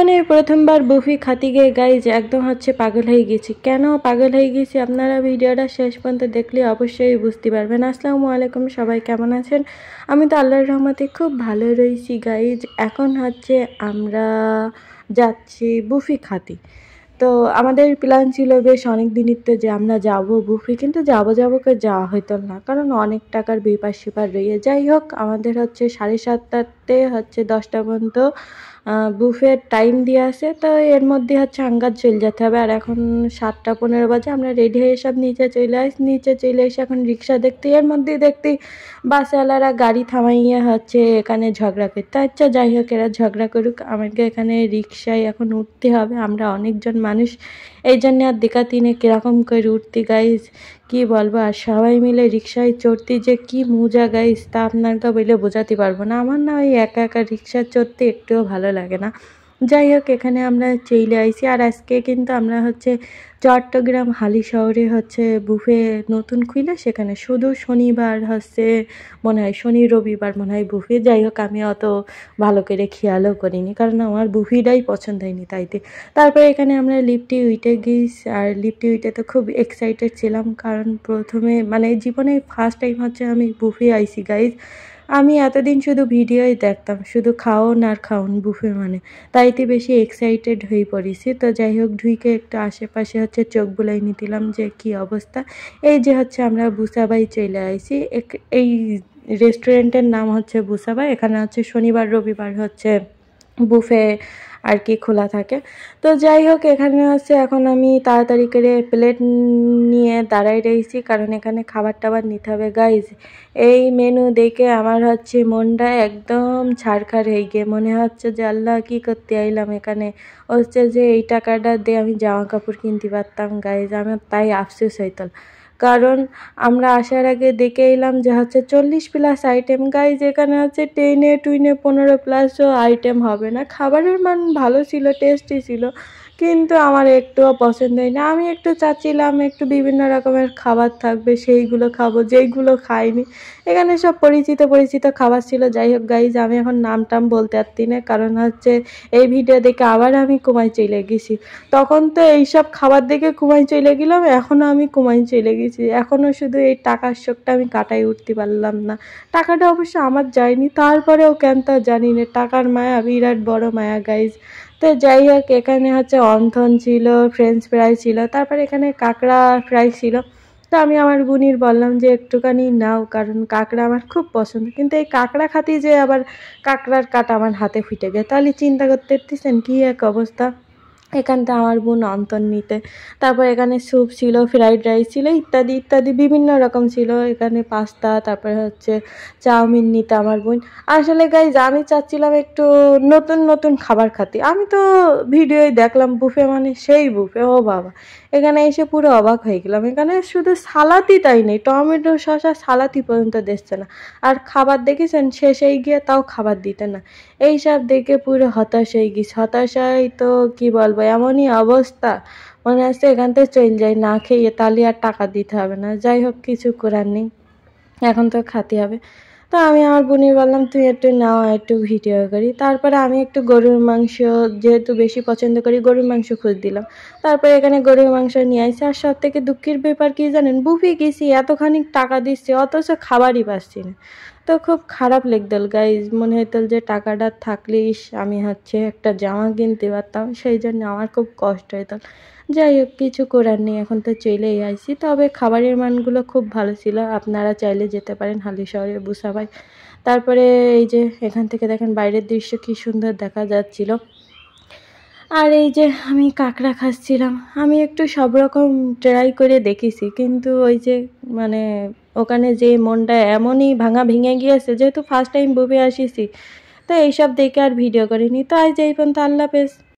জীবনে প্রথমবার বুফি খাতে গিয়ে গাইজ একদম হচ্ছে পাগল হয়ে গেছি। কেন পাগল হয়ে গেছি আপনারা ভিডিওটা শেষ পর্যন্ত দেখলে অবশ্যই বুঝতে পারবেন। আসসালামু আলাইকুম, সবাই কেমন আছেন? আমি তো আল্লাহর রহমতে খুব ভালো রয়েছি গাইজ। এখন হচ্ছে আমরা যাচ্ছি বুফি খাতে। তো আমাদের প্ল্যান ছিল বেশ অনেক দিনের তো যে আমরা যাব বুফে, কিন্তু যাবো করে যাওয়া হইতো না, কারণ অনেক টাকার ব্যাপার স্যাপার রয়ে। যাই হোক, আমাদের হচ্ছে 7:30তে হচ্ছে 10টা পর্যন্ত বুফের টাইম দিয়ে আসে। তো এর মধ্যে হচ্ছে আঙ্গার চলে যেতে হবে। আর এখন 7টা 15 বাজে, আমরা রেডি হয়ে সব নিচে চলে এসে এখন রিক্সা দেখতে, এর মধ্যে দেখতে বাসওয়ালারা গাড়ি থামাইয়া হচ্ছে এখানে ঝগড়া করতে। আচ্ছা যাই হোক, এরা ঝগড়া করুক, আমাকে এখানে রিক্সায় এখন উঠতে হবে। আমরা অনেকজন মানুষ, এই জন্য আর দেখাতিনে কীরকম করে উঠতে গাইজ কি বলবো। আর সবাই মিলে রিক্সায় চড়তে যে কি মজা গাইজ, তা আপনাকে বলে বোঝাতে পারবো না। আমার না ওই একা একা রিক্সা চড়তে একটুও ভালো লাগে না। যাই হোক, এখানে আমরা চলে আইছি। আর আজকে কিন্তু আমরা হচ্ছে চট্টগ্রাম হালি শহরে হচ্ছে বুফে নতুন খুলে, সেখানে শুধু শনিবার হচ্ছে মনে হয়, শনি রবিবার মনে হয় বুফে। যাই হোক, আমি অত ভালো করে খেয়ালও করিনি, কারণ আমার বুফিটাই পছন্দ হয়নি তাইতে। তারপরে এখানে আমরা লিফটে উঠে গেছি। আর লিফটে উঠে তো খুব এক্সাইটেড ছিলাম, কারণ প্রথমে মানে জীবনে ফার্স্ট টাইম হচ্ছে আমি বুফে আইছি গাইজ। আমি এতদিন শুধু ভিডিওই দেখতাম, শুধু খাওন আর খাওন বুফে মানে, তাইতে বেশি এক্সাইটেড হয়ে পড়েছি। তো যাই হোক, ঢুকে একটু আশেপাশে হচ্ছে চোখ বুলাই নিতিলাম যে কি অবস্থা। এই যে হচ্ছে আমরা বুসাবাই চলে আইছি। এই রেস্টুরেন্টের নাম হচ্ছে বুসাবাই। এখানে হচ্ছে শনিবার রবিবার হচ্ছে বুফে আর কি খোলা থাকে। তো যাই হোক, এখানে হচ্ছে এখন আমি তাড়াতাড়ি করে প্লেট নিয়ে দাঁড়াই রয়েছি, কারণ এখানে খাবার টাবার নিতে হবে গাইজ। এই মেনু দেখে আমার হচ্ছে মনটা একদম ছাড়খাড় হয়ে গিয়ে মনে হচ্ছে যে আল্লাহ কী করতে আইলাম এখানে। হচ্ছে যে এই টাকাটা দিয়ে আমি জামা কাপড় কিনতে পারতাম গাইজ, আমার তাই আফসোস হইতো। কারণ আমরা আসার আগে দেখে এলাম যে হচ্ছে 40+ আইটেম গাইজ। এখানে হচ্ছে 10-15+ আইটেম হবে না। খাবারের মান ভালো ছিল, টেস্টি ছিল, কিন্তু আমার একটুও পছন্দ হয় না। আমি একটু চাচ্ছিলাম একটু বিভিন্ন রকমের খাবার থাকবে, সেইগুলো খাবো যেইগুলো খাইনি। এখানে সব পরিচিত খাবার ছিল। যাই হোক গাইজ, আমি এখন নাম টাম বলতে পারতি না, কারণ হচ্ছে এই ভিডিও দেখে আবার আমি কুমায় চলে গেছি। তখন তো এইসব খাবার দেখে কুমায় চলে গেলাম, এখনও আমি কুমায় চলে গেছি। এখনও শুধু এই টাকার শোকটা আমি কাটাই উঠতে পারলাম না। টাকাটা অবশ্য আমার যায়নি, তারপরেও কেন তা জানি না, টাকার মায়া বিরাট বড় মায়া গাইজ। তো যাই হোক, এখানে হচ্ছে অন্থন ছিল, ফ্রেঞ্চ ফ্রাই ছিল, তারপর এখানে কাঁকড়া ফ্রাই ছিল। তো আমি আমার বোনির বললাম যে একটুখানি নাও, কারণ কাঁকড়া আমার খুব পছন্দ। কিন্তু এই কাঁকড়া খাতি যে আবার কাঁকড়ার কাটা আমার হাতে ফুটে গেছে, তাহলে চিন্তা করতে পারতেছেন কী এক অবস্থা। এখানটা আমার বোন অন্তর নিতে। তারপর এখানে স্যুপ ছিল, ফ্রাইড রাইস ছিল, ইত্যাদি বিভিন্ন রকম ছিল। এখানে পাস্তা, তারপরে হচ্ছে চাউমিন নিতে আমার বোন। আসলে গাইজ, আমি চাচ্ছিলাম একটু নতুন খাবার খাতে। আমি তো ভিডিওয় দেখলাম বুফে মানে সেই বুফে, ও বাবা, এখানে এসে পুরো অবাক হয়ে গেলাম। এখানে শুধু সালাদই তাই নেই, টমেটো শসা সালাদই পর্যন্ত দিচ্ছে না। আর খাবার দেখেছেন, শেষেই গিয়ে তাও খাবার দিতে না। এইসব দেখে পুরো হতাশ হয়ে গেছি। হতাশায় তো কি বলবো, এমনই অবস্থা মনে হচ্ছে এখান থেকে চলে যাই না খেয়ে, তাহলে আর টাকা দিতে হবে না। যাই হোক, কিছু করার নেই, এখন তো খাতে হবে। তো আমি আমার বোনের বললাম তুই একটু নাও, একটু ভিডিও করি। তারপরে আমি একটু গরুর মাংস যেহেতু বেশি পছন্দ করি, গরুর মাংস খুঁজ দিলাম। তারপরে এখানে গরুর মাংস নিয়ে আসি। আর সব থেকে দুঃখের ব্যাপার কি জানেন, বুফে গেছি, এতখানি টাকা দিচ্ছি, অথচ খাবারই পাচ্ছি না। তো খুব খারাপ লাগতো গাইজ, মনে হইতো যে টাকাটা থাকলেই আমি হচ্ছে একটা জামা কিনতে পারতাম, সেই জন্য আমার খুব কষ্ট হইতো। যাই হোক, কিছু করার নেই, এখন তো চলেই আইছি। তবে খাবারের মানগুলো খুব ভালো ছিল, আপনারা চাইলে যেতে পারেন হালি শহরে বুসাবাই। তারপরে এই যে এখান থেকে দেখেন বাইরের দৃশ্য কি সুন্দর দেখা যাচ্ছিল। আর এই যে আমি কাঁকড়া খাচ্ছিলাম, আমি একটু সব রকম ট্রাই করে দেখেছি, কিন্তু ওই যে মানে ওখানে যে মনটা এমনই ভেঙে গিয়েছে, যেহেতু ফার্স্ট টাইম বুফে আসিছি, তো এইসব দেখে আর ভিডিও করিনি। তো আজ এই পর্যন্ত, আল্লাহ হাফেজ।